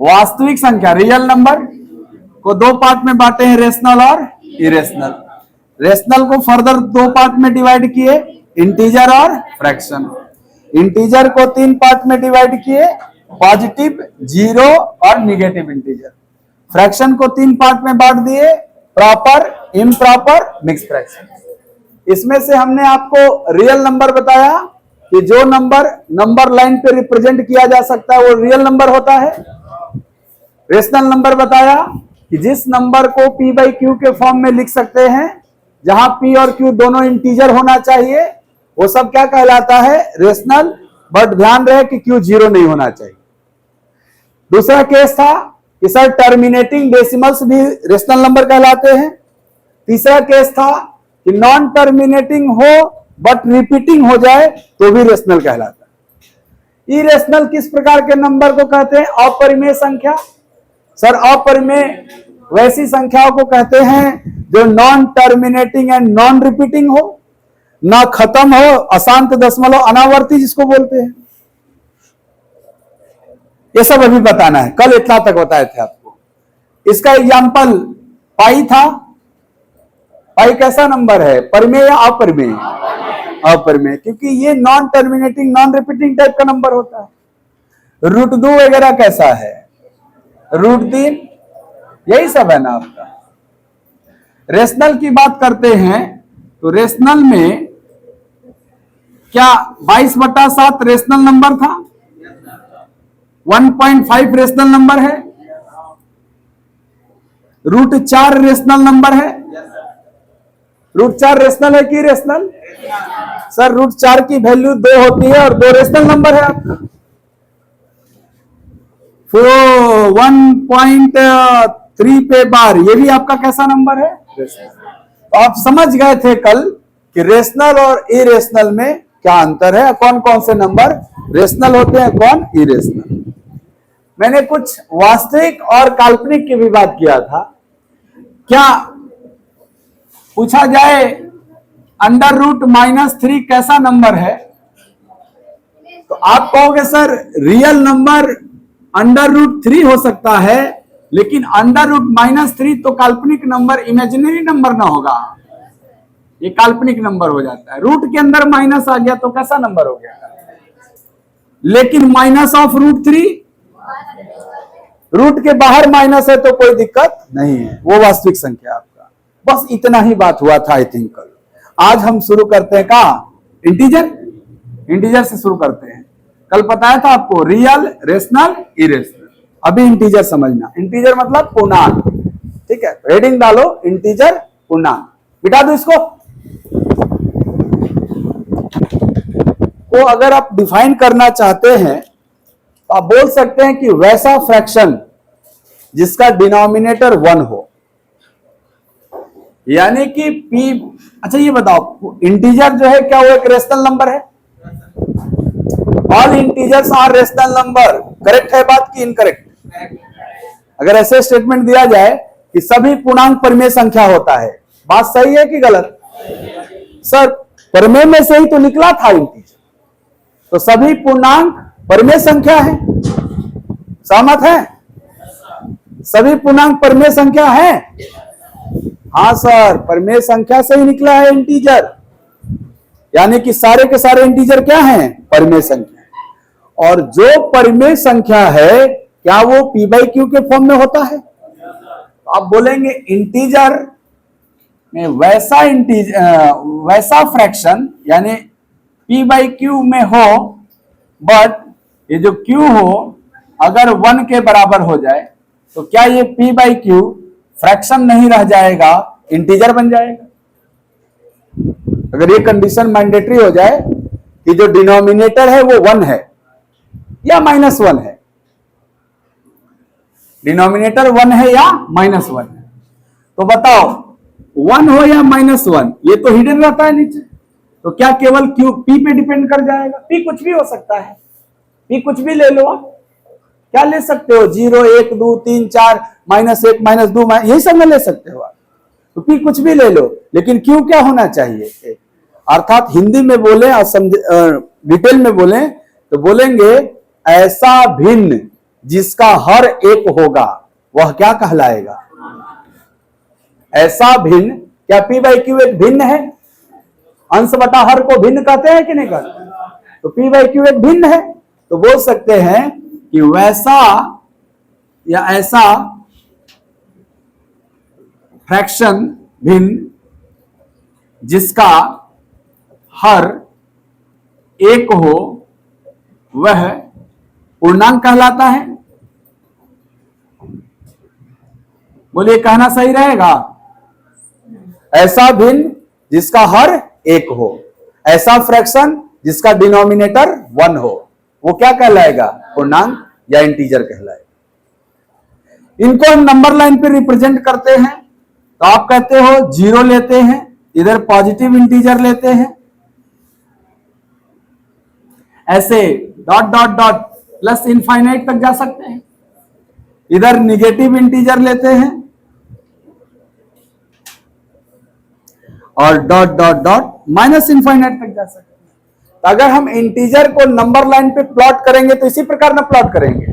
वास्तविक संख्या real number को दो पार्ट में बांटे हैं, रेशनल और इरेशनल। रेशनल को फर्दर दो पार्ट में डिवाइड किए, इंटीजर और फ्रैक्शन। इंटीजर को तीन पार्ट में डिवाइड किए, पॉजिटिव, जीरो और निगेटिव इंटीजर। फ्रैक्शन को तीन पार्ट में बांट दिए, प्रॉपर, इम्प्रॉपर, मिक्स फ्रैक्शन। इसमें से हमने आपको रियल नंबर बताया कि जो नंबर लाइन पे रिप्रेजेंट किया जा सकता है वो रियल नंबर होता है। रेशनल नंबर बताया कि जिस नंबर को P बाई Q के फॉर्म में लिख सकते हैं, जहां P और Q दोनों इंटीजर होना चाहिए, वो सब क्या कहलाता है, रेशनल। बट ध्यान रहे कि Q जीरो नहीं होना चाहिए। दूसरा केस था कि सर टर्मिनेटिंग डेसिमल्स भी रेशनल नंबर कहलाते हैं। तीसरा केस था कि नॉन टर्मिनेटिंग हो बट रिपीटिंग हो जाए तो भी रेशनल कहलाता है। इरेशनल किस प्रकार के नंबर को कहते हैं, अपरिमेय संख्या। सर अपरिमेय वैसी संख्याओं को कहते हैं जो non terminating and non repeating हो, ना खत्म हो, अशांत दशमलव, अनावर्ती जिसको बोलते हैं। ये सब अभी बताना है, कल इतना तक बताए थे आपको। इसका एग्जाम्पल पाई था। पाई कैसा नंबर है, परिमेय या अपरिमेय? अपरिमेय, क्योंकि ये non terminating non repeating type का नंबर होता है। रूट 2 वगैरह कैसा है, रूट 3, यही सब है ना आपका। रेशनल की बात करते हैं तो रेशनल में क्या 22/7 रेशनल नंबर था? 1.5 रेशनल नंबर है। रूट 4 रेशनल नंबर है। रूट 4 रेशनल है कि रेशनल? सर रूट 4 की वैल्यू 2 होती है और 2 रेशनल नंबर है आपका। 1.3 पे बार, ये भी आपका कैसा नंबर है, तो आप समझ गए थे कल कि रेशनल और इरेशनल में क्या अंतर है, कौन कौन से नंबर रेशनल होते हैं, कौन इरेशनल। मैंने कुछ वास्तविक और काल्पनिक की भी बात किया था। क्या पूछा जाए √-3 कैसा नंबर है, तो आप कहोगे सर रियल नंबर √3 हो सकता है, लेकिन √-3 तो काल्पनिक नंबर, इमेजिनरी नंबर ना होगा, ये काल्पनिक नंबर हो जाता है। रूट के अंदर माइनस आ गया तो कैसा नंबर हो गया? लेकिन -√3, रूट के बाहर माइनस है तो कोई दिक्कत नहीं है, वो वास्तविक संख्या आपका। बस इतना ही बात हुआ था आई थिंक कल। आज हम शुरू करते हैं कहा, इंटीजर से शुरू करते हैं। कल बताया था आपको रियल, रेशनल, इरेशनल। अभी इंटीजर समझना। इंटीजर मतलब पूर्णांक, ठीक है, हेडिंग डालो इंटीजर पूर्णांक। मिटा दो इसको। तो अगर आप डिफाइन करना चाहते हैं तो आप बोल सकते हैं कि वैसा फ्रैक्शन जिसका डिनोमिनेटर 1 हो, यानी कि P। अच्छा ये बताओ, इंटीजर जो है क्या वो एक रेशनल नंबर है? All integers are rational number. Correct है बात की इनकरेक्ट? अगर ऐसे स्टेटमेंट दिया जाए कि सभी पूर्णांक परिमेय संख्या होता है, बात सही है कि गलत? सर परिमेय में से ही तो निकला था इंटीजर, तो सभी पूर्णांक परिमेय संख्या है। सहमत है? सभी पूर्णांक परिमेय संख्या है। हाँ सर, परिमेय संख्या से ही निकला है इंटीजर, यानी कि सारे के सारे इंटीजर क्या हैं, परिमेय संख्या। और जो परिमेय संख्या है क्या वो P बाई Q के फॉर्म में होता है? तो आप बोलेंगे इंटीजर में वैसा फ्रैक्शन यानी P बाई Q में हो, बट ये जो Q हो अगर 1 के बराबर हो जाए तो क्या ये P बाई Q फ्रैक्शन नहीं रह जाएगा, इंटीजर बन जाएगा। अगर ये कंडीशन मैंडेटरी हो जाए कि जो डिनोमिनेटर है वो 1 है या -1 है, डिनोमिनेटर 1 है या -1 है, तो बताओ 1 हो या -1, ये तो हिडन रहता है नीचे, तो क्या केवल Q P पे डिपेंड कर जाएगा? P कुछ भी हो सकता है, P कुछ भी ले लो आप। क्या ले सकते हो? 0, 1, 2, 3, 4, -1, -2, यही सब में ले सकते हो आप। तो P कुछ भी ले लो, लेकिन Q क्या होना चाहिए? अर्थात हिंदी में बोले और डिटेल में बोले तो बोलेंगे ऐसा भिन्न जिसका हर एक होगा वह क्या कहलाएगा? ऐसा भिन्न, क्या पी बाई क्यू एक भिन्न है? अंश बटा हर को भिन्न कहते हैं कि नहीं कहते? तो पी बाई क्यू एक भिन्न है, तो बोल सकते हैं कि वैसा या ऐसा फ्रैक्शन भिन्न जिसका हर एक हो वह पूर्णांक कहलाता है। बोलिए, कहना सही रहेगा? ऐसा भिन्न जिसका हर एक हो, ऐसा फ्रैक्शन जिसका डिनोमिनेटर 1 हो, वो क्या कहलाएगा? पूर्णांक या इंटीजर कहलाएगा। इनको हम नंबर लाइन पे रिप्रेजेंट करते हैं, तो आप कहते हो 0 लेते हैं, इधर पॉजिटिव इंटीजर लेते हैं, ऐसे dot dot dot plus infinite तक जा सकते हैं, इधर निगेटिव इंटीजर लेते हैं और dot dot dot minus infinite तक जा सकते हैं। तो अगर हम इंटीजर को नंबर लाइन पे प्लॉट करेंगे तो इसी प्रकार ना प्लॉट करेंगे।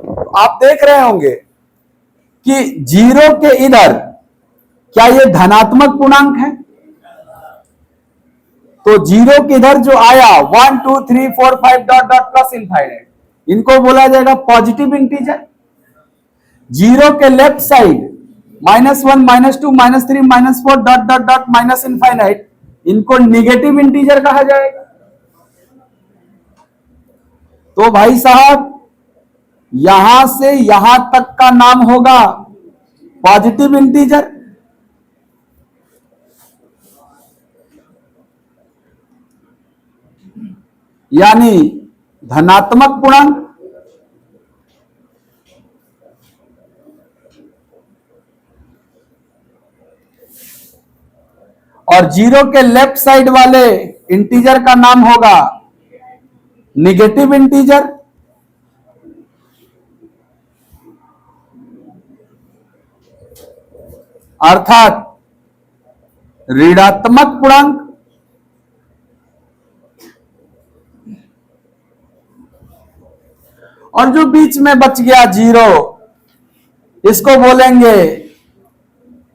तो आप देख रहे होंगे कि 0 के इधर क्या ये धनात्मक पूर्णांक है? तो 0 के इधर जो आया 1 2 3 4 5 डॉट डॉट प्लस इनफाइनाइट, इनको बोला जाएगा पॉजिटिव इंटीजर। 0 के left side -1 -2 -3 -4 dot dot dot minus infinite, इनको निगेटिव इंटीजर कहा जाएगा। तो भाई साहब, यहां से यहां तक का नाम होगा पॉजिटिव इंटीजर, यानी धनात्मक पूर्णांक। और 0 के लेफ्ट साइड वाले इंटीजर का नाम होगा निगेटिव इंटीजर। अर्थात ऋणात्मक पूर्णांक। और जो बीच में बच गया 0, इसको बोलेंगे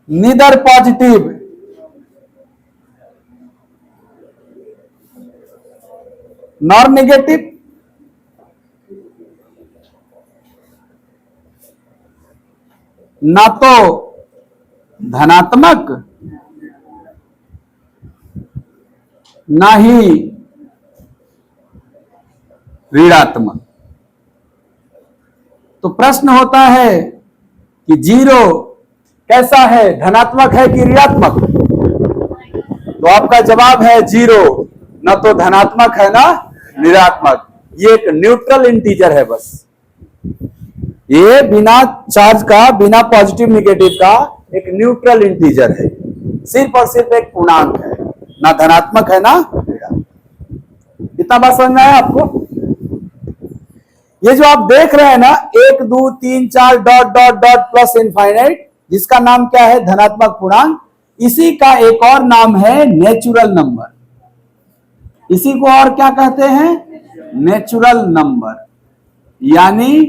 नीदर पॉजिटिव नॉर नेगेटिव, ना तो धनात्मक ना ही ऋणात्मक। तो प्रश्न होता है कि 0 कैसा है, धनात्मक है कि ऋणात्मक? तो आपका जवाब है 0, ना तो धनात्मक है ना ऋणात्मक। ये एक न्यूट्रल इंटीजर है, बस ये बिना चार्ज का, बिना पॉजिटिव निगेटिव का एक न्यूट्रल इंटीजर है, सिर्फ और सिर्फ एक पूर्णांक है, ना धनात्मक है ना ऋणात्मक। इतना बात समझ में आया आपको? ये जो आप देख रहे हैं ना 1 2 3 4 dot dot dot plus infinite, जिसका नाम क्या है? धनात्मक पूर्णांक। इसी का एक और नाम है नेचुरल नंबर। इसी को और क्या कहते हैं? नेचुरल नंबर, यानी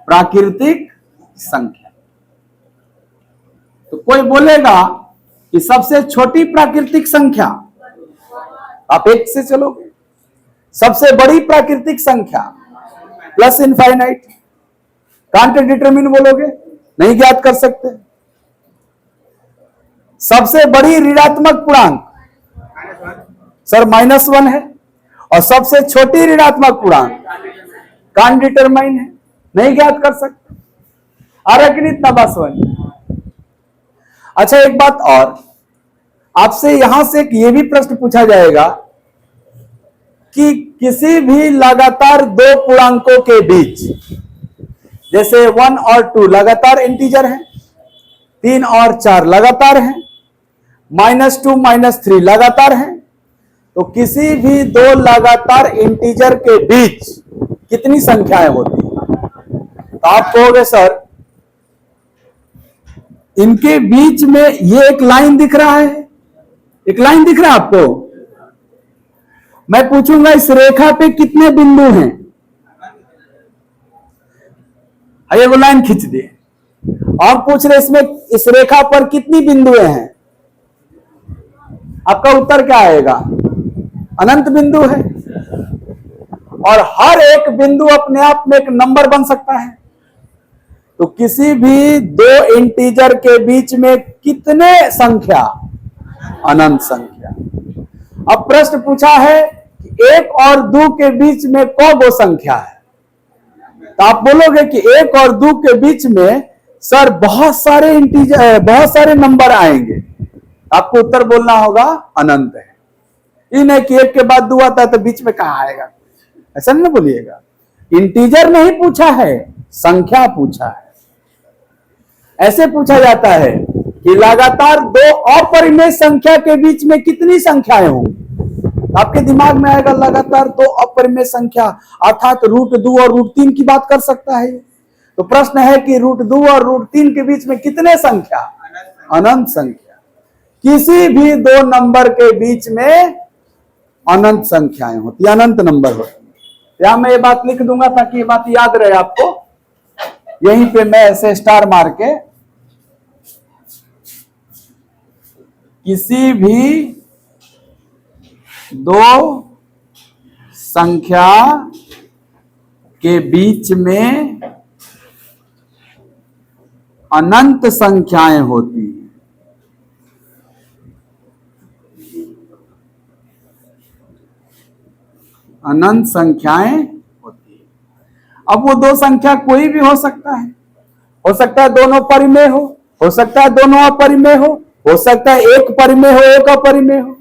प्राकृतिक संख्या। तो कोई बोलेगा कि सबसे छोटी प्राकृतिक संख्या, आप 1 से चलोगे, सबसे बड़ी प्राकृतिक संख्या प्लस इनफाइनाइट, कांट डिटरमिन बोलोगे, नहीं ज्ञात कर सकते। सबसे बड़ी ऋणात्मक पूर्णांक सर -1 है, और सबसे छोटी ऋणात्मक पूर्णांक कांट डिटरमाइन है, नहीं ज्ञात कर सकते। आ रहा कि नहीं? इतना बात समझ। अच्छा, एक बात और, आपसे यहां से ये भी प्रश्न पूछा जाएगा कि किसी भी लगातार 2 पूर्णांकों के बीच, जैसे 1 और 2 लगातार इंटीजर हैं, 3 और 4 लगातार हैं, -2 -3 लगातार हैं, तो किसी भी 2 लगातार इंटीजर के बीच कितनी संख्याएं होती हैं? तो आप कहोगे सर इनके बीच में ये एक लाइन दिख रहा है, एक लाइन दिख रहा है आपको? मैं पूछूंगा इस रेखा पे कितने बिंदु हैं? ये वो लाइन खींच दिए और पूछ रहे इसमें इस रेखा पर कितनी बिंदुएं हैं, आपका उत्तर क्या आएगा? अनंत बिंदु है। और हर एक बिंदु अपने आप में एक नंबर बन सकता है। तो किसी भी दो इंटीजर के बीच में कितने संख्या? अनंत संख्या। अब प्रश्न पूछा है कि एक और दो के बीच में कौन संख्या है, तो आप बोलोगे कि एक और दो के बीच में सर बहुत सारे इंटीजर, बहुत सारे नंबर आएंगे। आपको उत्तर बोलना होगा अनंत है। ये नहीं कि एक के बाद दो आता है तो बीच में कहां आएगा, ऐसा नहीं बोलिएगा। इंटीजर नहीं पूछा है, संख्या पूछा है। ऐसे पूछा जाता है कि लगातार दो अपरिमेय संख्या के बीच में कितनी संख्याएं होंगी। आपके दिमाग में आएगा लगातार दो अपरिमेय संख्या अर्थात √2 और √3 की बात कर सकता है। तो प्रश्न है कि √2 और √3 के बीच में कितने संख्या? अनंत संख्या। किसी भी दो नंबर के बीच में अनंत संख्याएं होती, अनंत नंबर होती। यहां मैं ये बात लिख दूंगा ताकि ये बात याद रहे आपको। यहीं पे मैं ऐसे स्टार मार के किसी भी दो संख्या के बीच में अनंत संख्याएं होती हैं। अनंत संख्याएं होती है। अब वो दो संख्या कोई भी हो सकता है दोनों परिमेय हो सकता है दोनों अपरिमेय हो सकता है एक परिमेय हो एक अपरिमेय हो।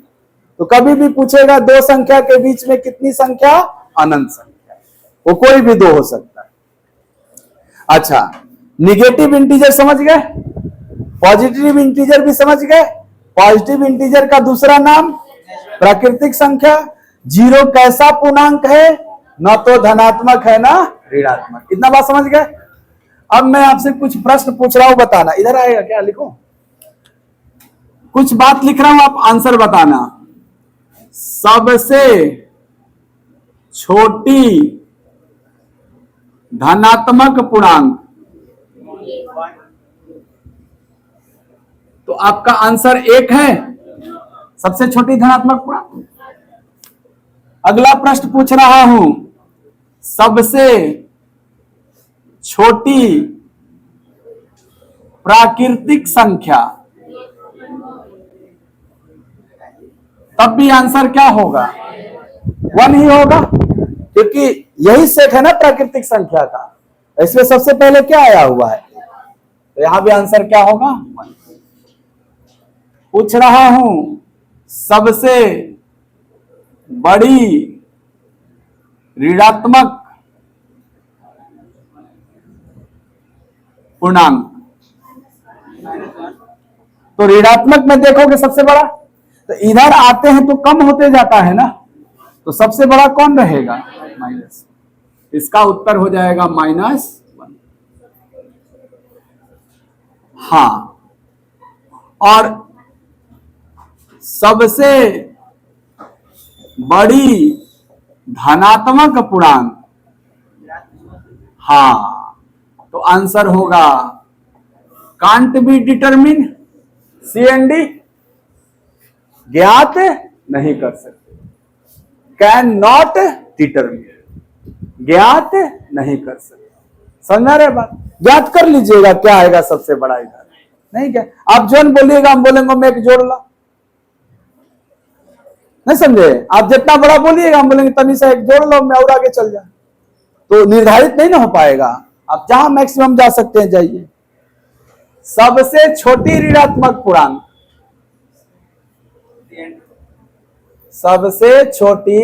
तो कभी भी पूछेगा दो संख्या के बीच में कितनी संख्या? अनंत संख्या। वो कोई भी दो हो सकता है। अच्छा, निगेटिव इंटीजर समझ गए, पॉजिटिव इंटीजर भी समझ गए। पॉजिटिव इंटीजर का दूसरा नाम प्राकृतिक संख्या। जीरो कैसा पूर्णांक है? न तो धनात्मक है ना ऋणात्मक। इतना बात समझ गए। अब मैं आपसे कुछ प्रश्न पूछ रहा हूं, बताना। इधर आएगा क्या? लिखो, कुछ बात लिख रहा हूं, आप आंसर बताना। सबसे छोटी धनात्मक पूर्णांक, तो आपका आंसर 1 है, सबसे छोटी धनात्मक पूर्णांक। अगला प्रश्न पूछ रहा हूं, सबसे छोटी प्राकृतिक संख्या, तब भी आंसर क्या होगा? 1 ही होगा, क्योंकि यही सेट है ना प्राकृतिक संख्या का। इसमें सबसे पहले क्या आया हुआ है, तो यहां भी आंसर क्या होगा? 1। पूछ रहा हूं, सबसे बड़ी ऋणात्मक पूर्णांक, तो ऋणात्मक में देखोगे सबसे बड़ा, तो इधर आते हैं तो कम होते जाता है ना, तो सबसे बड़ा कौन रहेगा? माइनस। इसका उत्तर हो जाएगा -1। हाँ, और सबसे बड़ी धनात्मक पूर्णांक, हाँ, तो आंसर होगा can't be determine, C and D, ज्ञात नहीं कर सकते। कैन नॉट डिटरमिन, ज्ञात नहीं कर सकते। समझा रहे बात? ज्ञात कर लीजिएगा क्या आएगा सबसे बड़ा इधर। नहीं क्या आप जोन बोलिएगा, हम बोलेंगे मैं एक जोड़ ला। नहीं समझे? आप जितना बड़ा बोलिएगा हम बोलेंगे तनी सा एक जोड़ लो, मैं और आगे चल जा। तो निर्धारित नहीं ना हो पाएगा। आप जहां मैक्सिमम जा सकते हैं जाइए। सबसे छोटी ऋणात्मक पूर्णांक, सबसे छोटी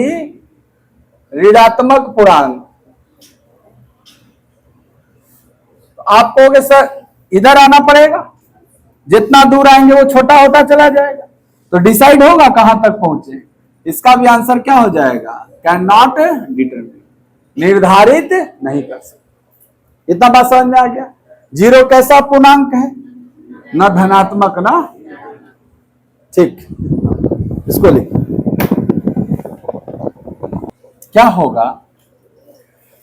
ऋणात्मक पूर्णांक, तो आप कहोगे सर इधर आना पड़ेगा, जितना दूर आएंगे वो छोटा होता चला जाएगा। तो डिसाइड होगा कहां तक पहुंचे। इसका भी आंसर क्या हो जाएगा? कैन नॉट डिटरमिन, निर्धारित नहीं कर सकते। इतना बात समझ में आ गया? जीरो कैसा पूर्णांक है? न धनात्मक ना। ठीक, इसको लिख। क्या होगा?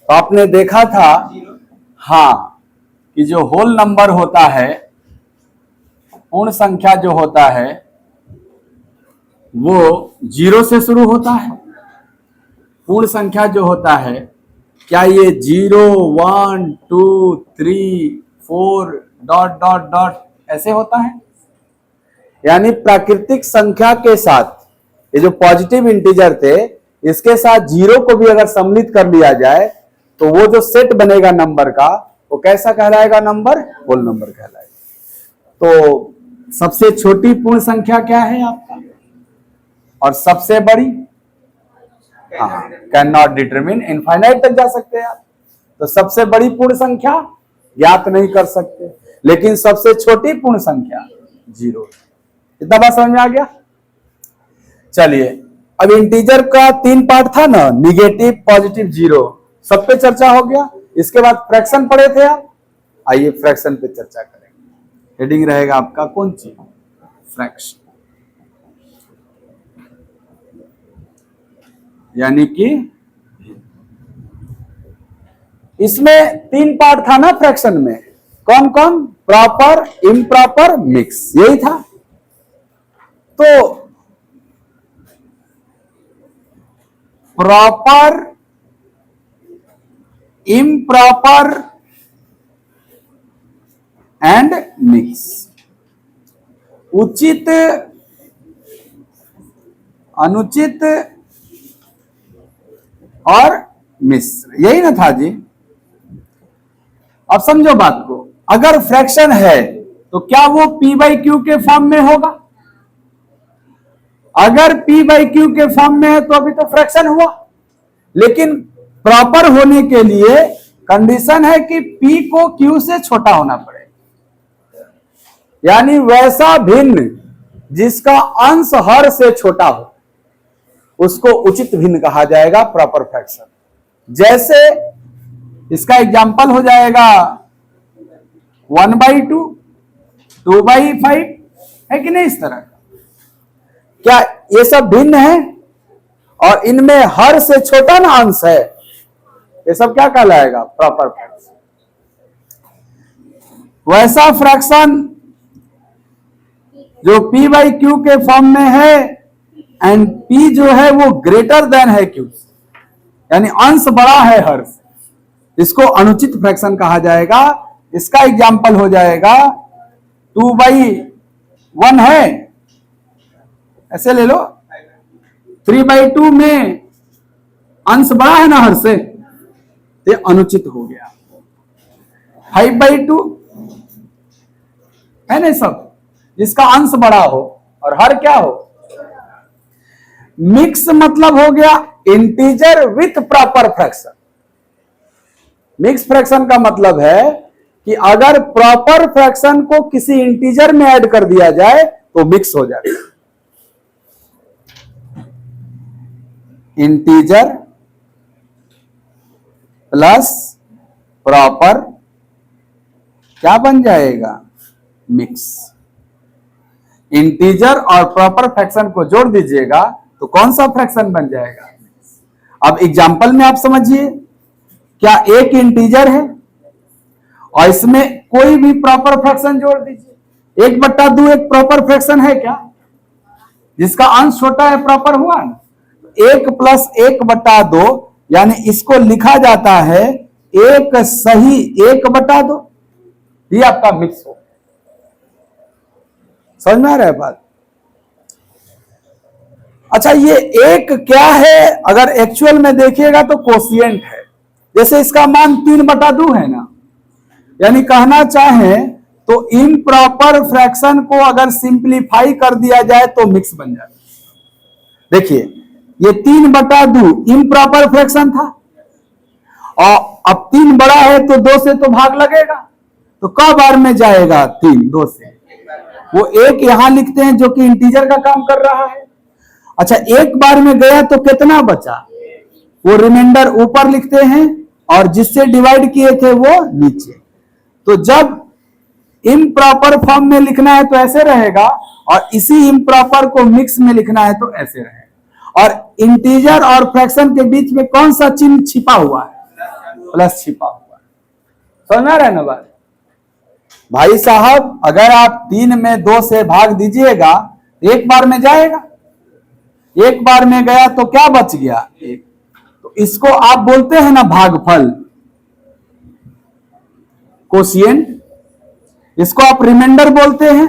तो आपने देखा था, हाँ, कि जो होल नंबर होता है, पूर्ण संख्या जो होता है वो 0 से शुरू होता है। पूर्ण संख्या जो होता है, क्या ये 0 1 2 3 4 डॉट डॉट डॉट ऐसे होता है? यानी प्राकृतिक संख्या के साथ ये जो पॉजिटिव इंटीजर थे, इसके साथ 0 को भी अगर सम्मिलित कर लिया जाए तो वो जो सेट बनेगा नंबर का, वो कैसा कहलाएगा? नंबर, होल नंबर कहलाएगा। तो सबसे छोटी पूर्ण संख्या क्या है आपका, और सबसे बड़ी? हाँ, कैन नॉट डिटरमिन, इनफाइनाइट तक जा सकते हैं आप। तो सबसे बड़ी पूर्ण संख्या ज्ञात नहीं कर सकते, लेकिन सबसे छोटी पूर्ण संख्या 0। इतना बात समझ में आ गया? चलिए, अब इंटीजर का 3 पार्ट था ना, निगेटिव, पॉजिटिव, 0, सब पे चर्चा हो गया। इसके बाद फ्रैक्शन पढ़े थे आप, आइए फ्रैक्शन पे चर्चा करेंगे। हेडिंग रहेगा आपका कौन सी? फ्रैक्शन। यानी कि इसमें 3 पार्ट था ना फ्रैक्शन में, कौन कौन? प्रॉपर, इम्प्रॉपर, मिक्स, यही था। तो प्रॉपर, इम्प्रॉपर एंड मिक्स, उचित, अनुचित और मिश्र, यही ना था जी? अब समझो बात को, अगर फ्रैक्शन है तो क्या वो p/q के फॉर्म में होगा? अगर p/q के फॉर्म में है तो अभी तो फ्रैक्शन हुआ, लेकिन प्रॉपर होने के लिए कंडीशन है कि p को q से छोटा होना पड़ेगा। यानी वैसा भिन्न जिसका अंश हर से छोटा हो, उसको उचित भिन्न कहा जाएगा, प्रॉपर फ्रैक्शन। जैसे इसका एग्जाम्पल हो जाएगा 1/2, 2/5, है कि नहीं? इस तरह का क्या ये सब भिन्न है और इनमें हर से छोटा ना अंश है, ये सब क्या कहलाएगा? Proper fraction. वैसा फ्रैक्शन जो p/q के फॉर्म में है एंड p जो है वो ग्रेटर देन है q, यानी अंश बड़ा है हर से, इसको अनुचित फ्रैक्शन कहा जाएगा। इसका एग्जाम्पल हो जाएगा 2/1 है, ऐसे ले लो, 3/2 में अंश बड़ा है ना हर से, ये अनुचित हो गया। 5/2 है ना, सब जिसका अंश बड़ा हो और हर क्या हो? मिक्स मतलब हो गया integer with proper fraction. Mix fraction का मतलब है कि अगर प्रॉपर फ्रैक्शन को किसी इंटीजर में ऐड कर दिया जाए तो मिक्स हो जाए। इंटीजर प्लस प्रॉपर क्या बन जाएगा? मिक्स। इंटीजर और प्रॉपर फ्रैक्शन को जोड़ दीजिएगा तो कौन सा फ्रैक्शन बन जाएगा? अब एग्जाम्पल में आप समझिए, क्या एक इंटीजर है और इसमें कोई भी प्रॉपर फ्रैक्शन जोड़ दीजिए। 1/2 एक प्रॉपर फ्रैक्शन है क्या? जिसका अंश छोटा है, प्रॉपर हुआ ना। 1 + 1/2, यानी इसको लिखा जाता है 1 सही 1/2, ये आपका मिक्स हो। समझ में आ रहा है बात? अच्छा, ये एक क्या है? अगर एक्चुअल में देखिएगा तो कोशिएंट है। जैसे इसका मान 3/2 है ना, यानी कहना चाहें तो इम्प्रॉपर फ्रैक्शन को अगर सिंप्लीफाई कर दिया जाए तो मिक्स बन जाता है। देखिए, ये 3/2 इम्प्रॉपर फ्रैक्शन था और अब 3 बड़ा है तो 2 से तो भाग लगेगा, तो क बार में जाएगा? 3 2 से। वो एक यहां लिखते हैं जो कि इंटीजर का काम कर रहा है। अच्छा, एक बार में गया तो कितना बचा? वो रिमाइंडर ऊपर लिखते हैं और जिससे डिवाइड किए थे वो नीचे। तो जब इम्प्रॉपर फॉर्म में लिखना है तो ऐसे रहेगा, और इसी इम्प्रॉपर को मिक्स में लिखना है तो ऐसे रहेगा। और इंटीजर और फ्रैक्शन के बीच में कौन सा चिन्ह छिपा हुआ है? प्लस छिपा हुआ है। समझ में आ रहा है ना बात? भाई साहब अगर आप 3 में 2 से भाग दीजिएगा एक बार में जाएगा, एक बार में गया तो क्या बच गया? एक। तो इसको आप बोलते हैं ना भागफल, कोशिएंट, इसको आप रिमाइंडर बोलते हैं,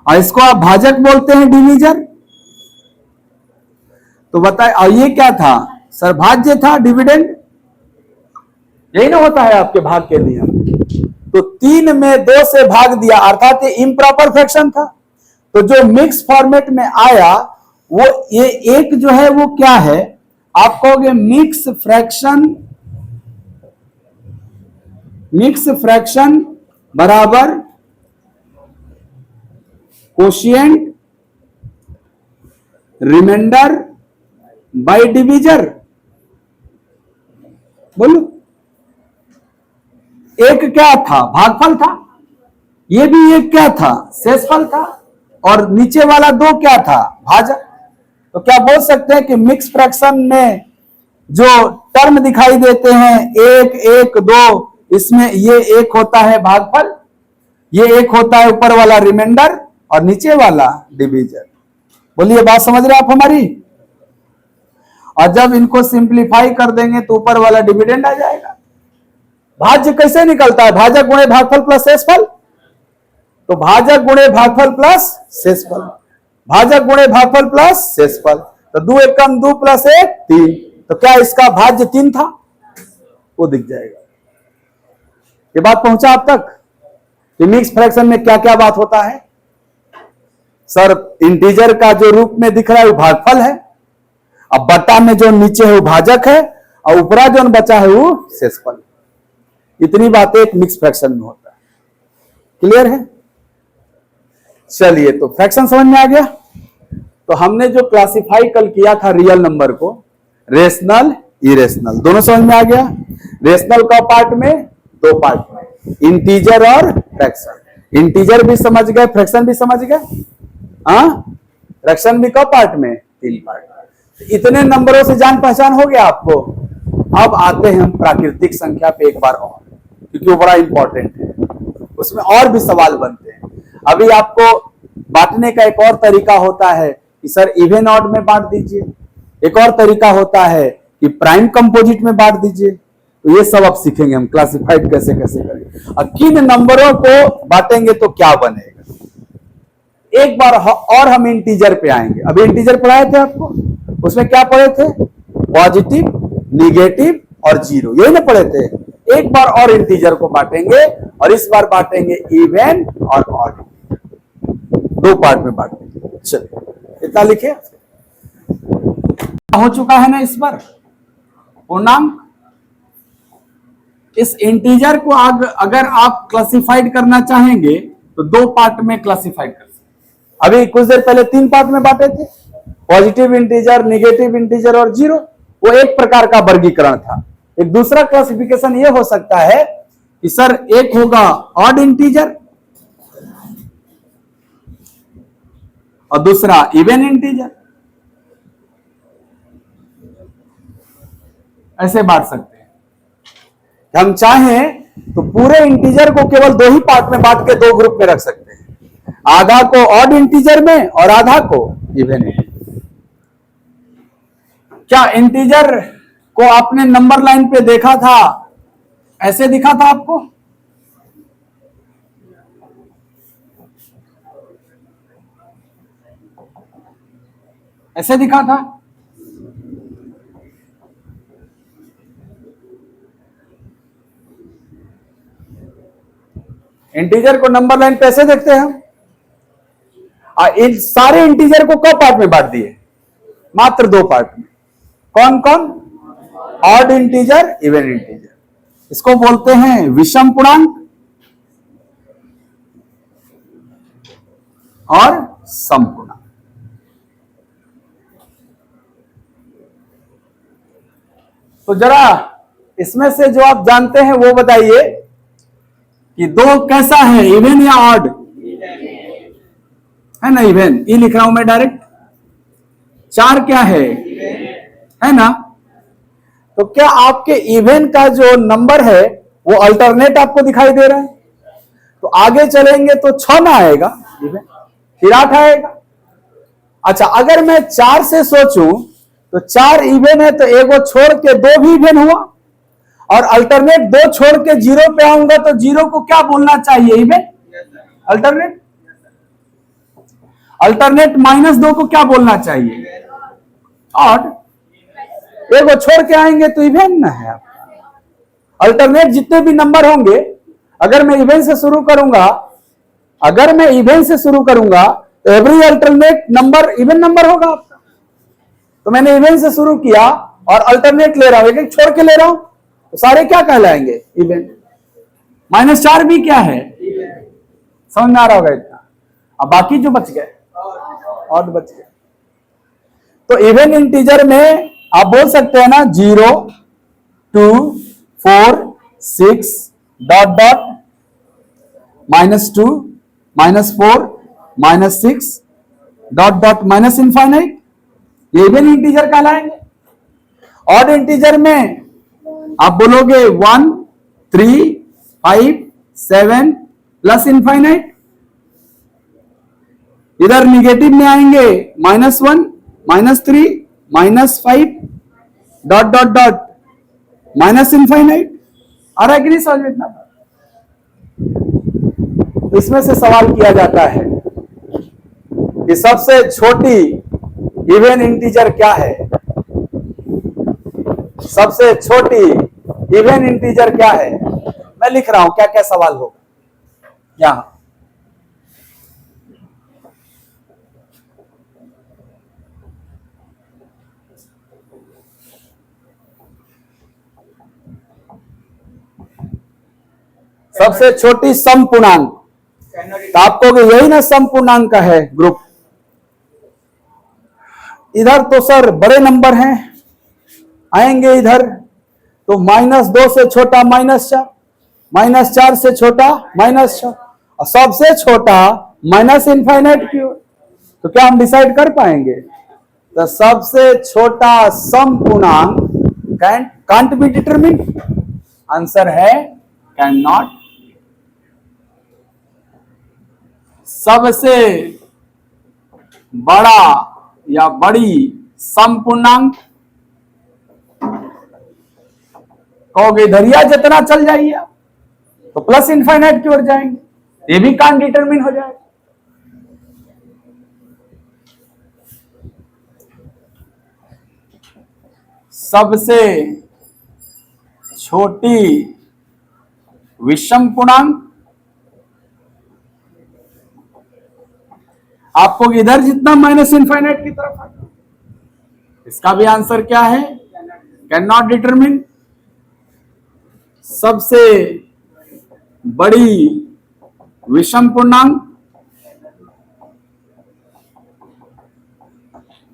और इसको आप भाजक बोलते हैं, डिवीजर। तो बताए, और ये क्या था सर? भाज्य था, डिविडेंड। यही ना होता है आपके भाग के नियम। तो 3 में 2 से भाग दिया अर्थात ये इम्प्रॉपर फ्रैक्शन था। तो जो मिक्स फॉर्मेट में आया वो ये एक जो है वो क्या है? आप कहोगे मिक्स फ्रैक्शन, मिक्स फ्रैक्शन बराबर कोशिएंट रिमाइंडर बाय डिवीजर। बोलो, एक क्या था? भागफल था। ये भी एक क्या था? शेषफल था। और नीचे वाला 2 क्या था? भाजक। तो क्या बोल सकते हैं कि मिक्स फ्रैक्शन में जो टर्म दिखाई देते हैं 1, 1, 2, इसमें ये एक होता है भागफल, ये एक होता है ऊपर वाला रिमाइंडर और नीचे वाला डिवीजर। बोलिए, बात समझ रहे आप हमारी? और जब इनको सिंप्लीफाई कर देंगे तो ऊपर वाला डिविडेंड आ जाएगा। भाज्य कैसे निकलता है? भाजक गुणे भागफल प्लस शेषफल। तो भाजक गुणे भागफल प्लस शेषफल, भाजक गुणे भागफल प्लस शेषफल। तो 2 एकम 2 प्लस 1 3। तो क्या इसका भाज्य 3 था? वो दिख जाएगा। ये बात पहुंचा आप तक कि मिक्स फ्रैक्शन में क्या क्या बात होता है? सर इंटीजर का जो रूप में दिख रहा है वो भागफल है, अब बट्टा में जो नीचे है वो भाजक है, और ऊपरा जो बचा है वो शेषफल। इतनी बातें एक मिक्स फ्रैक्शन में होता है। क्लियर है? चलिए, तो फ्रैक्शन समझ में आ गया। तो हमने जो क्लासिफाई कल किया था रियल नंबर को, रेशनल इरेशनल, दोनों समझ में आ गया। रेशनल का पार्ट में, 2 पार्ट में, इंटीजर और फ्रैक्शन। इंटीजर भी समझ गए, फ्रैक्शन भी समझ गए। हाँ, फ्रैक्शन भी कब पार्ट में? 3 पार्ट। इतने नंबरों से जान पहचान हो गया आपको। अब आते हैं हम प्राकृतिक संख्या पे एक बार और, क्योंकि वो बड़ा इंपॉर्टेंट है, उसमें और भी सवाल बनते हैं। अभी आपको बांटने का एक और तरीका होता है कि सर इवन ऑड में बांट दीजिए, एक और तरीका होता है कि प्राइम कंपोजिट में बांट दीजिए। तो ये सब अब सीखेंगे हम, क्लासिफाइड कैसे कैसे करें और किन नंबरों को बांटेंगे तो क्या बनेगा। एक बार और हम इंटीजर पे आएंगे। अभी इंटीजर पढ़ाए थे आपको, उसमें क्या पढ़े थे? पॉजिटिव, निगेटिव और 0, यही ना पढ़े थे। एक बार और इंटीजर को बांटेंगे और इस बार बांटेंगे इवन और ऑड, 2 पार्ट में बांटेंगे। चलिए, इतना लिखे हो चुका है ना इस बार पूर्णांक। इस इंटीजर को अगर आप क्लासिफाइड करना चाहेंगे तो 2 पार्ट में क्लासिफाइड कर सकते। अभी कुछ देर पहले 3 पार्ट में बांटे थे, पॉजिटिव इंटीजर, निगेटिव इंटीजर और 0। वो एक प्रकार का वर्गीकरण था। एक दूसरा क्लासिफिकेशन ये हो सकता है कि सर एक होगा ऑड इंटीजर और दूसरा इवन इंटीजर, ऐसे बांट सकते हैं। हम चाहें तो पूरे इंटीजर को केवल 2 ही पार्ट में बांट के 2 ग्रुप में रख सकते हैं, आधा को ऑड इंटीजर में और आधा को इवन इंटीजर। क्या इंटीजर को आपने नंबर लाइन पे देखा था? ऐसे दिखा था आपको? ऐसे दिखा था? इंटीजर को नंबर लाइन पे ऐसे देखते हैं हम। इन सारे इंटीजर को कब पार्ट में बांट दिए? मात्र 2 पार्ट में। कौन कौन? Odd integer, even integer. इसको बोलते हैं विषम पूर्णांक और सम पूर्णांक। तो जरा इसमें से जो आप जानते हैं वो बताइए कि 2 कैसा है, इवन या ऑड? है ना, इवन। ई लिख रहा हूं मैं डायरेक्ट। 4 क्या है ना? तो क्या आपके इवन का जो नंबर है वो अल्टरनेट आपको दिखाई दे रहा है। तो आगे चलेंगे तो 6 ना आएगा इवन, फिर 8 आएगा। अच्छा, अगर मैं 4 से सोचूं तो 4 इवन है, तो एगो छोड़ के 2 भी इवन हुआ, और अल्टरनेट 2 छोड़ के 0 पे आऊंगा तो 0 को क्या बोलना चाहिए? इवन। अल्टरनेट -2 को क्या बोलना चाहिए? ऑड। एगो छोड़ के आएंगे तो इवन ना है आपका। अल्टरनेट जितने भी नंबर होंगे, अगर मैं इवन से शुरू करूंगा तो every alternate number even number होगा आपका। तो मैंने इवन से शुरू किया और अल्टरनेट ले रहा हूं, एक छोड़ के ले रहा हूं, तो सारे क्या कहलाएंगे? इवन। -4 भी क्या है? समझ में आ रहा होगा इतना। अब बाकी जो बच गए और बच गए, तो इवन इंटीजर में आप बोल सकते हैं ना 0, 2, 4, 6 ... -2, -4, -6 ... -इनफाइनाइट, ये इवन इंटीजर कहलाएंगे। ऑड इंटीजर में आप बोलोगे 1, 3, 5, 7 +इनफाइनाइट। इधर निगेटिव में आएंगे -1, -3, -5 ... -इनफाइनाइट। आ रहा है कि नहीं समझ में इतना? इसमें से सवाल किया जाता है कि सबसे छोटी इवन इंटीजर क्या है? सबसे छोटी इवन इंटीजर क्या है? मैं लिख रहा हूं क्या क्या सवाल होगा यहां। सबसे छोटी समपूर्णांक, तो आपको यही ना समपूर्णांक का है ग्रुप। इधर तो सर बड़े नंबर हैं, आएंगे इधर तो -2 से छोटा -4, -4 से छोटा -6, और सबसे छोटा -इनफाइनाइट की ओर। तो क्या हम डिसाइड कर पाएंगे? तो सबसे छोटा समपूर्णांक कांट बी डिटरमिन। आंसर है कैन नॉट। सबसे बड़ा या बड़ी समपूर्णांक कहोगे इधरिया जितना चल जाइए आप, तो +इनफाइनाइट की ओर जाएंगे, ये भी कांट डिटरमिन हो जाएगा। सबसे छोटी विषम पूर्णांक आपको इधर जितना -इनफाइनाइट की तरफ आता, इसका भी आंसर क्या है? Can not determine. सबसे बड़ी विषम पूर्णांक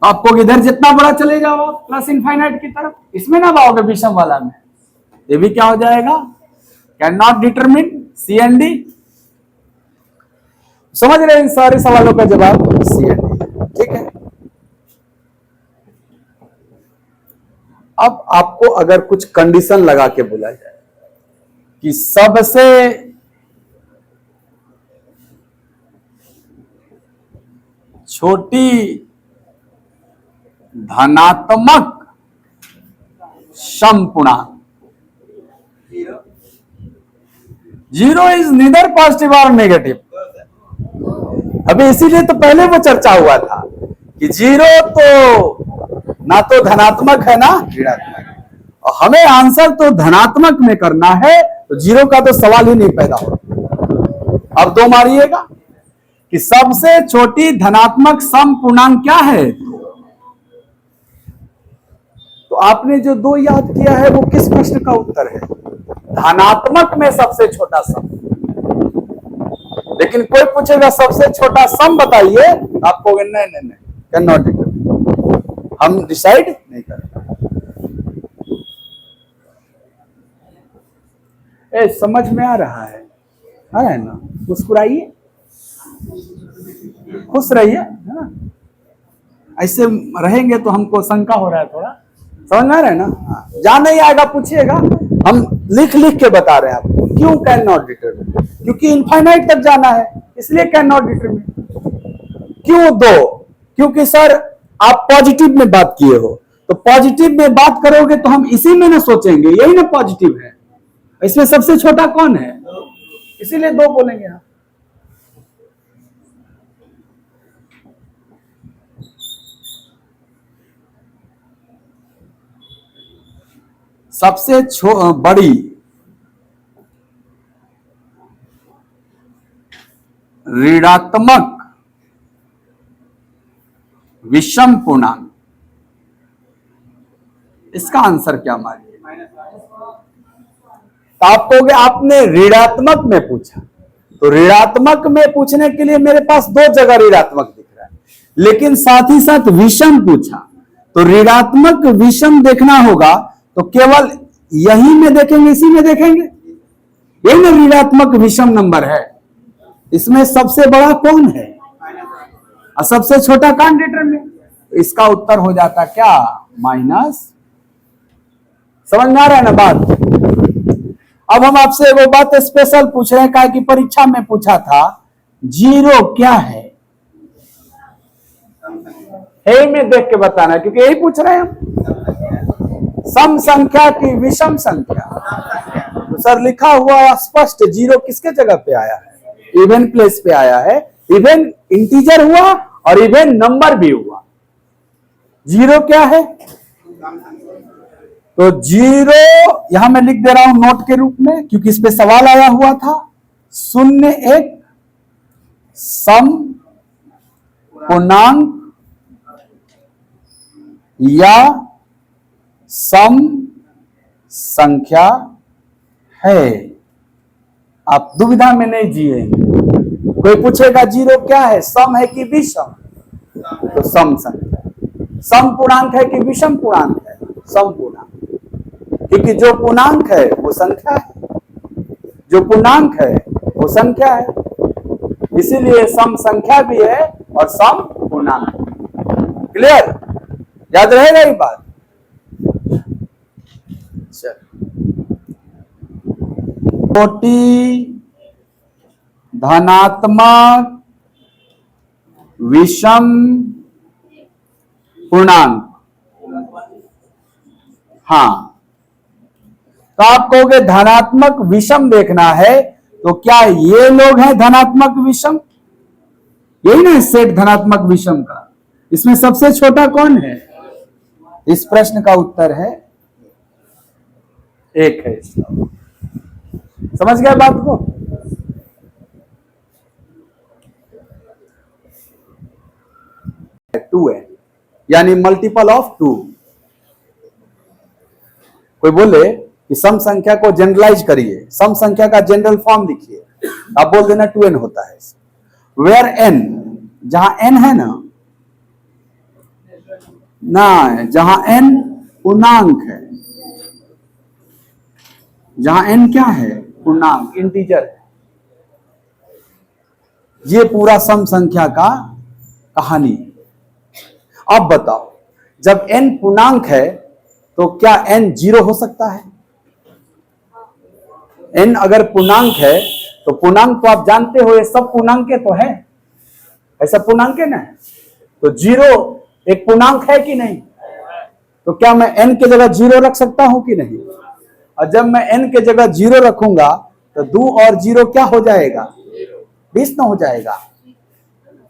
आपको इधर जितना बड़ा चले जाओ +इनफाइनाइट की तरफ, इसमें ना पाओगे विषम वाला में, ये भी क्या हो जाएगा? Can not determine. C and D. समझ रहे हैं इन सारे सवालों का जवाब सी एंड डी, ठीक है। अब आपको अगर कुछ कंडीशन लगा के बोला जाए कि सबसे छोटी धनात्मक समपूर्णांक, 0 इज नीदर पॉजिटिव और नेगेटिव। अभी इसीलिए तो पहले वो चर्चा हुआ था कि 0 तो ना तो धनात्मक है ना ऋणात्मक, और हमें आंसर तो धनात्मक में करना है, तो 0 का तो सवाल ही नहीं पैदा हो। अब 2 मारिएगा कि सबसे छोटी धनात्मक समपूर्णांक क्या है? तो आपने जो 2 याद किया है वो किस प्रश्न का उत्तर है? धनात्मक में सबसे छोटा सम। लेकिन कोई पूछेगा सबसे छोटा सम बताइए, आपको नहीं कैन नॉट डिटरमिन, हम डिसाइड नहीं करते। समझ में आ रहा है ना? मुस्कुराइए, खुश रहिए, है ना? ऐसे रहेंगे तो हमको शंका हो रहा है थोड़ा। समझ में आ रहा है ना? हाँ। जहां नहीं आएगा पूछिएगा, हम लिख लिख के बता रहे हैं आपको। क्यों कैन नॉट डिटरमिन? क्योंकि इनफाइनाइट तक जाना है, इसलिए कैन नॉट डिटरमिन। क्यों 2? क्योंकि सर आप पॉजिटिव में बात किए हो, तो पॉजिटिव में बात करोगे तो हम इसी में ना सोचेंगे, यही ना पॉजिटिव है। इसमें सबसे छोटा कौन है? इसीलिए 2 बोलेंगे आप। सबसे बड़ी ऋणात्मक विषम पूर्णांक, इसका आंसर क्या मानिए? तो आप कहोगे आपने ऋणात्मक में पूछा, तो ऋणात्मक में पूछने के लिए मेरे पास 2 जगह ऋणात्मक दिख रहा है, लेकिन साथ ही साथ विषम पूछा, तो ऋणात्मक विषम देखना होगा तो केवल यही में देखेंगे, इसी में देखेंगे, यही ना ऋणात्मक विषम नंबर है। इसमें सबसे बड़ा कौन है और सबसे छोटा कौन डिटरमिन? इसका उत्तर हो जाता क्या? माइनस। समझ में आ रहा है ना बात? अब हम आपसे वो बात स्पेशल पूछ रहे हैं, क्या कि परीक्षा में पूछा था 0 क्या है? में देख के बताना, क्योंकि यही पूछ रहे हैं हम। सम संख्या की विषम संख्या, तो सर लिखा हुआ स्पष्ट 0 किसके जगह पे आया है? इवन प्लेस पे आया है। इवन इंटीजर हुआ और इवन नंबर भी हुआ। 0 क्या है? तो 0 यहां मैं लिख दे रहा हूं नोट के रूप में, क्योंकि इस पे सवाल आया हुआ था। 0 एक सम पूर्णांक या सम संख्या है। आप दुविधा में नहीं जिएंगे। कोई पूछेगा 0 क्या है, सम है कि विषम, तो सम संख्या। सम पूर्णांक है कि विषम पूर्णांक है? सम पूर्णांक, क्योंकि जो पूर्णांक है वो संख्या है, जो पूर्णांक है वो संख्या है, इसीलिए सम संख्या भी है और सम पूर्णांक। क्लियर? याद रहेगा ये बात? छोटी धनात्मक विषम पूर्णांक, हाँ, तो आप कहोगे धनात्मक विषम देखना है, तो क्या ये लोग हैं धनात्मक विषम? यही ना सेट धनात्मक विषम का। इसमें सबसे छोटा कौन है? इस प्रश्न का उत्तर है 1 है। समझ गए बात को? टू है, यानी मल्टीपल ऑफ 2। कोई बोले कि सम संख्या को जनरलाइज करिए, सम संख्या का जनरल फॉर्म लिखिए, आप बोल देना 2n होता है। वेयर n, जहां n है ना, जहां n पूर्णांक है, जहां n क्या है? पूर्णांक, इंटीजर है। ये पूरा सम संख्या का कहानी। अब बताओ, जब n पूर्णांक है तो क्या n 0 हो सकता है? n अगर पूर्णांक है तो पूर्णांक तो आप जानते हो ये सब पूर्णांक तो है, ऐसा पूर्णांक है ना, तो 0 एक पूर्णांक है कि नहीं? तो क्या मैं n के जगह 0 रख सकता हूं कि नहीं? और जब मैं n के जगह 0 रखूंगा तो 2 और 0 क्या हो जाएगा? 20 ना हो जाएगा?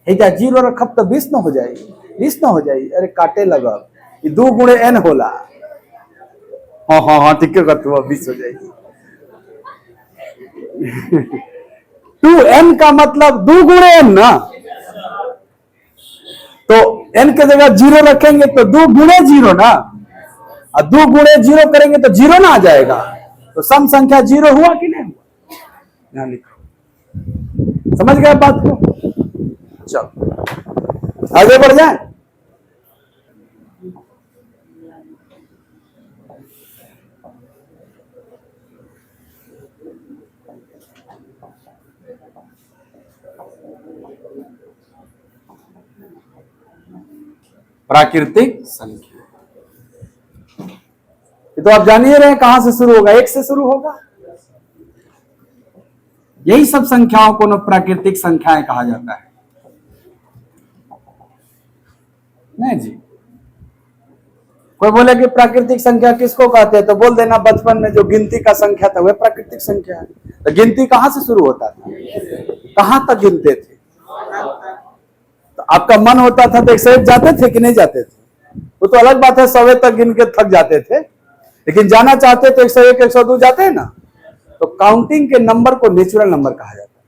है क्या? 0 रखब तो 20 ना हो जाएगी? 20 ना हो जाएगी? अरे काटे लगा, 2 गुणे n होला। हाँ हाँ हाँ, ठीक है, 20 हो जाएगी। 2n का मतलब 2 गुणे n ना, तो n के जगह 0 रखेंगे तो 2 गुणे 0 ना, और 2 गुणे 0 करेंगे तो 0 ना आ जाएगा। तो सम संख्या 0 हुआ कि नहीं हुआ? यहां लिखो। समझ गए बात को? चलो आगे बढ़ जाए। प्राकृतिक संख्या तो आप जान ही रहे हैं कहां से शुरू होगा, एक से शुरू होगा। यही सब संख्याओं को प्राकृतिक संख्याएं कहा जाता है। नहीं जी, कोई बोले कि प्राकृतिक संख्या किसको कहते हैं, तो बोल देना बचपन में जो गिनती का संख्या था वह प्राकृतिक संख्या है। तो गिनती कहां से शुरू होता था, कहां तक गिनते थे? तो आपका मन होता था तो 101 जाते थे कि नहीं जाते थे? वो तो अलग बात है, 100 तक गिन के थक जाते थे, लेकिन जाना चाहते तो 101 102 जाते हैं ना। तो काउंटिंग के नंबर को नेचुरल नंबर कहा जाता है,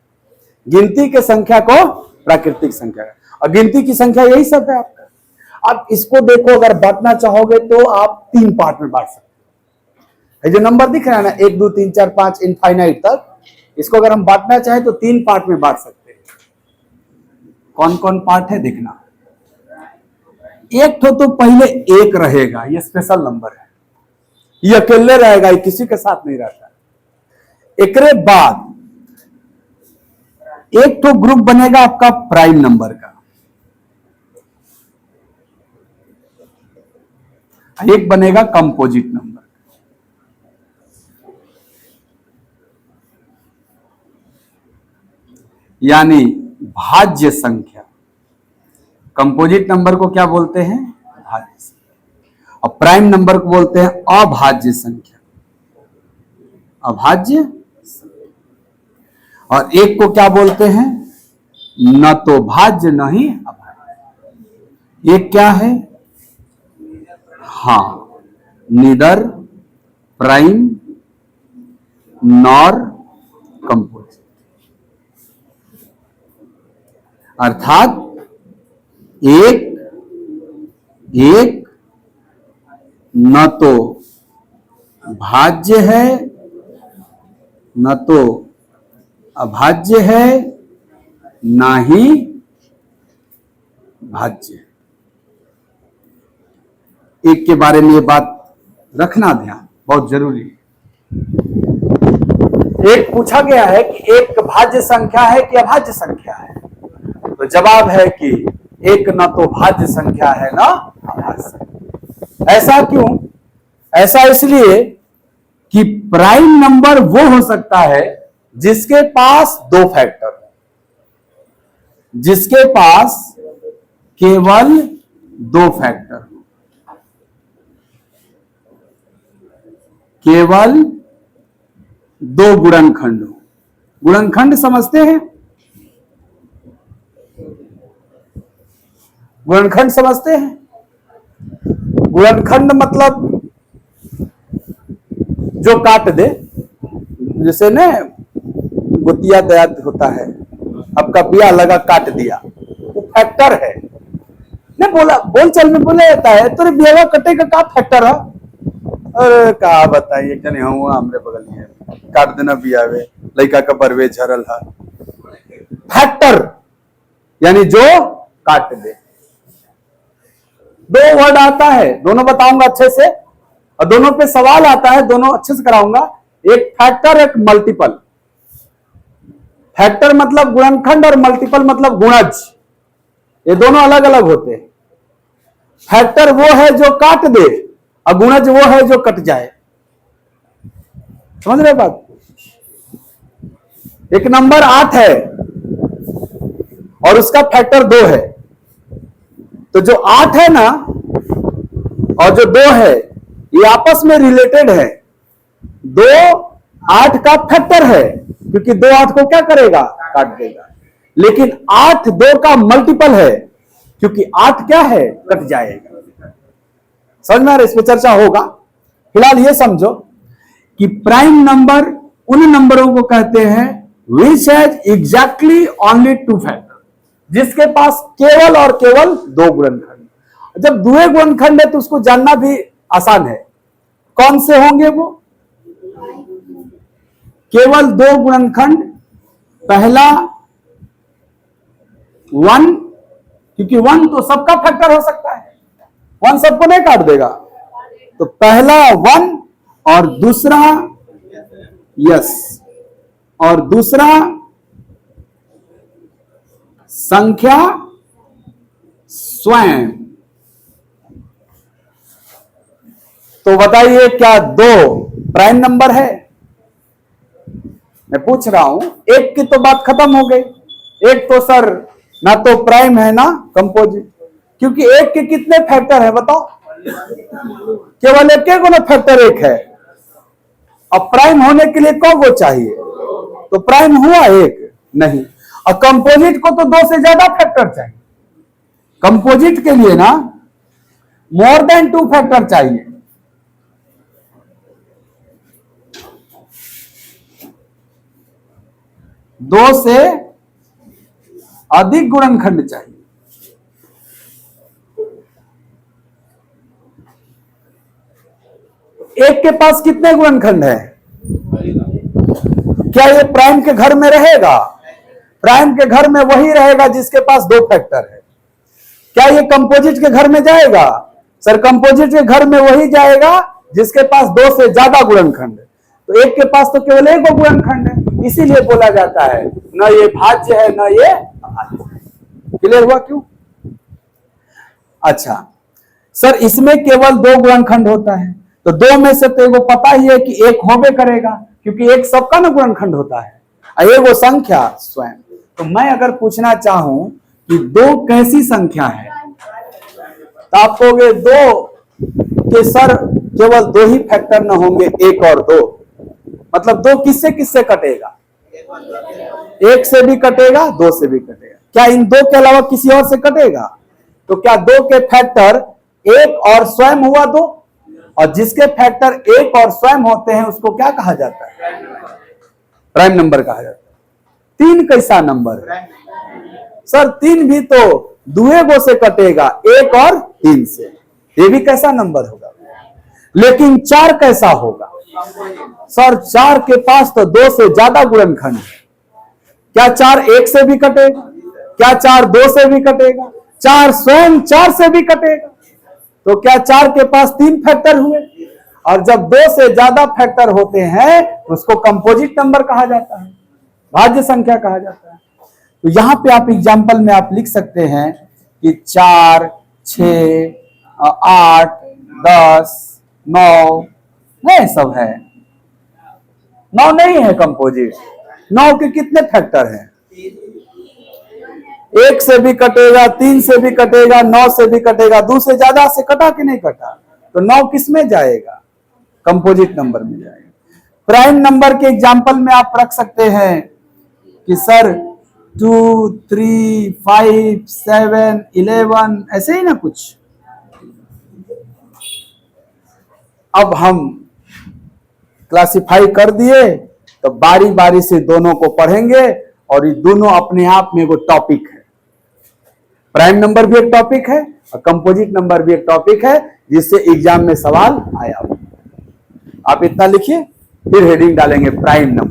गिनती के संख्या को प्राकृतिक संख्या, और गिनती की संख्या यही सब है आपका। आप इसको देखो, अगर बांटना चाहोगे तो आप 3 पार्ट में बांट सकते हैं। जो नंबर दिख रहा है ना 1 2 3 4 5 इनफाइनाइट तक, इसको अगर हम बांटना चाहें तो 3 पार्ट में बांट सकते हैं। कौन कौन पार्ट है देखना। एक तो पहले 1 रहेगा, ये स्पेशल नंबर है, ये अकेले रहेगा, ये किसी के साथ नहीं रहता। एक बाद एक तो ग्रुप बनेगा आपका प्राइम नंबर का, एक बनेगा कंपोजिट नंबर। यानी भाज्य संख्या। कंपोजिट नंबर को क्या बोलते हैं? भाज्य संख्या। और प्राइम नंबर को बोलते हैं अभाज्य संख्या। अभाज्य संख्या। और एक को क्या बोलते हैं? न तो भाज्य नहीं अभाज्य। एक क्या है? हाँ, नीदर प्राइम नॉर कंपोजिट। अर्थात एक न तो भाज्य है न तो अभाज्य है, ना ही भाज्य है। एक के बारे में ये बात रखना ध्यान बहुत जरूरी है। एक पूछा गया है कि एक भाज्य संख्या है कि अभाज्य संख्या है, तो जवाब है कि एक न तो भाज्य संख्या है ना अभाज्य संख्या। ऐसा क्यों? ऐसा इसलिए कि प्राइम नंबर वो हो सकता है जिसके पास 2 फैक्टर हो, जिसके पास केवल 2 फैक्टर हो, केवल 2 गुणनखंड हो। गुणनखंड समझते हैं? गुणनखंड समझते हैं? गुणनखंड मतलब जो काट दे, जैसे न गुतिया दयाद होता है, आपका बिया लगा काट दिया, वो फैक्टर है। नहीं बोला, बोल चल में बोला जाता है तो बिया कटे का फैक्टर है। अरे कहा बताइए, जने हुआ हमरे बगल में काट देना बिया वे लड़का का बरवे झरल है। फैक्टर यानी जो काट दे। 2 वर्ड आता है, दोनों बताऊंगा अच्छे से, और दोनों पे सवाल आता है, दोनों अच्छे से कराऊंगा। एक फैक्टर, एक मल्टीपल। फैक्टर मतलब गुणनखंड और मल्टीपल मतलब गुणज, ये दोनों अलग अलग होते हैं। फैक्टर वो है जो काट दे और गुणज वो है जो कट जाए। समझ रहे बात? एक नंबर 8 है और उसका फैक्टर 2 है, तो जो 8 है ना और जो 2 है ये आपस में रिलेटेड है। 2 8 का फैक्टर है, क्योंकि 2 8 को क्या करेगा? काट देगा। लेकिन 8 2 का मल्टीपल है, क्योंकि 8 क्या है? कट जाएगा। समझ में आ रहा है? इस पर चर्चा होगा। फिलहाल ये समझो कि प्राइम नंबर उन नंबरों को कहते हैं which has exactly only 2 factor, जिसके पास केवल और केवल 2 गुणनखंड। जब 2 गुणनखंड है तो उसको जानना भी आसान है। कौन से होंगे वो? केवल 2 गुणनखंड। पहला 1, क्योंकि 1 तो सबका फैक्टर हो सकता है, 1 सबको नहीं काट देगा। तो पहला 1 और दूसरा यस, और दूसरा संख्या स्वयं। तो बताइए क्या दो प्राइम नंबर है? मैं पूछ रहा हूं, एक की तो बात खत्म हो गई। एक तो सर ना तो प्राइम है ना कंपोजिट, क्योंकि एक के कितने फैक्टर है बताओ? केवल एक के गुना फैक्टर एक है। अब प्राइम होने के लिए कौन को चाहिए? तो प्राइम हुआ एक नहीं। और कंपोजिट को तो दो से ज्यादा फैक्टर चाहिए। कंपोजिट के लिए ना मोर देन 2 फैक्टर चाहिए। दो से अधिक गुणनखंड चाहिए। एक के पास कितने गुणनखंड है? क्या ये प्राइम के घर में रहेगा? प्राइम के घर में वही रहेगा जिसके पास 2 फैक्टर है। क्या ये कंपोजिट के घर में जाएगा? सर कंपोजिट के घर में वही जाएगा जिसके पास 2 से ज्यादा गुणनखंड है। तो एक के पास तो केवल एक गुणनखंड है, इसीलिए बोला जाता है न ये भाज्य है न ये अभाज्य है। क्लियर हुआ क्यों? अच्छा सर, इसमें केवल 2 गुणनखंड होता है, तो 2 में से तो पता ही है कि एक होबे करेगा, क्योंकि एक सबका ना गुणनखंड होता है, ये वो संख्या स्वयं। तो मैं अगर पूछना चाहूं कि 2 कैसी संख्या है, तो आप कहोगे 2 के सर केवल 2 ही फैक्टर न होंगे, 1 और 2। मतलब 2 किससे किससे कटेगा? 1 से भी कटेगा, 2 से भी कटेगा। क्या इन 2 के अलावा किसी और से कटेगा? तो क्या 2 के फैक्टर 1 और स्वयं हुआ 2, और जिसके फैक्टर 1 और स्वयं होते हैं उसको क्या कहा जाता है? प्राइम नंबर कहा जाता है। 3 कैसा नंबर है? सर 3 भी तो दुए गो से कटेगा, 1 और 3 से, ये भी कैसा नंबर होगा? लेकिन 4 कैसा होगा? सर 4 के पास तो 2 से ज्यादा गुणनखंड है। क्या 4 1 से भी कटेगा? क्या 4 2 से भी कटेगा? 4 स्वयं 4 से भी कटेगा। तो क्या 4 के पास 3 फैक्टर हुए? और जब 2 से ज्यादा फैक्टर होते हैं तो उसको कंपोजिट नंबर कहा जाता है, भाज्य संख्या कहा जाता है। तो यहां पे आप एग्जाम्पल में आप लिख सकते हैं कि 4, 6, 8, 10, 9 नहीं सब है। 9 नहीं है कंपोजिट। 9 के कितने फैक्टर हैं? 1 से भी कटेगा, 3 से भी कटेगा, 9 से भी कटेगा। 2 से ज्यादा से कटा कि नहीं कटा? तो 9 किस में जाएगा? कंपोजिट नंबर में जाएगा। प्राइम नंबर के एग्जाम्पल में आप रख सकते हैं कि सर 2, 3, 5, 7, 11 ऐसे ही ना कुछ। अब हम क्लासिफाई कर दिए, तो बारी बारी से दोनों को पढ़ेंगे, और ये दोनों अपने आप में वो टॉपिक है। प्राइम नंबर भी एक टॉपिक है और कंपोजिट नंबर भी एक टॉपिक है, जिससे एग्जाम में सवाल आया। आप इतना लिखिए, फिर हेडिंग डालेंगे प्राइम नंबर।